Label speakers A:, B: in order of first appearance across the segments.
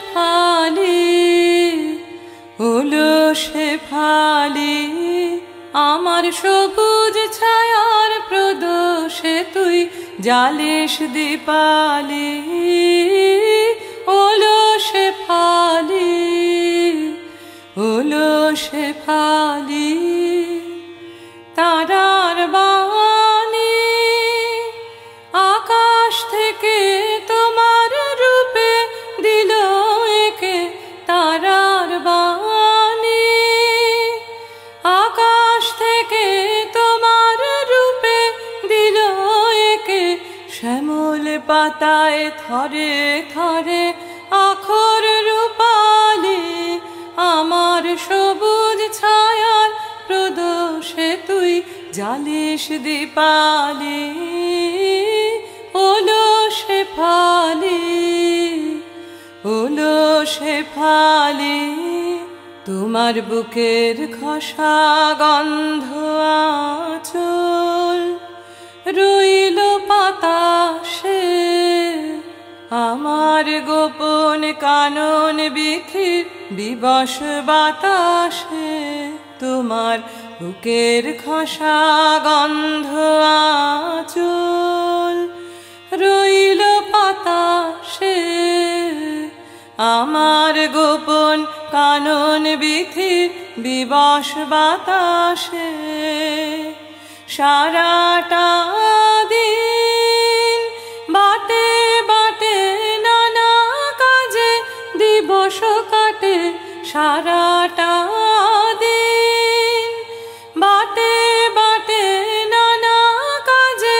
A: শেফালি, ওলো শেফালি, আমার সবুজ ছায়ার প্রদোষে তুই জ্বালিস দীপালি। ওলো শেফালি, ওলো শেফালি, তারার বাণী আকাশ থেকে তোমার রূপে দিল একে। তারার বাণী আকাশ থেকে তোমার রূপে দিল একে। শ্যামল পাতায় থরে থরে আখর রূপালি, আমার সবুজ ছায়ার প্রদোষে তুই জ্বালিস দীপালি। ওলো শেফালি, ওলো শেফালি, তোমার বুকের খসা গন্ধ আঁচল রইল বাতাসে। আমার গোপন কানন বিথির বিবশ বাতাসে, তোমার বুকের খসা গন্ধ আঁচল রইল বাতাসে। আমার গোপন কানন বিথির বিবশ বাতাসে। সারাটা দিন বাটে বাটে নানা কাজে দিবস কাটে। সারাটা দিন বাটে বাটে নানা কাজে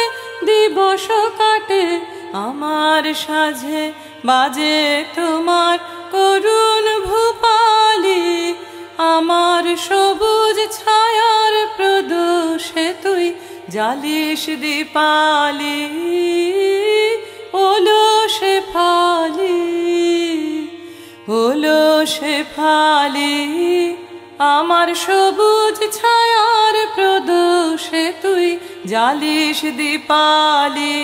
A: দিবস কাটে। আমার সাঝে বাজে তোমার করুণ ভূপালি, আমার সবুজ ছায়ার প্রদোষে তুই জ্বালিস দীপালি। ওলো শেফালি, ওলো শেফালি, আমার সবুজ ছায়ার প্রদোষে তুই জ্বালিস দীপালি।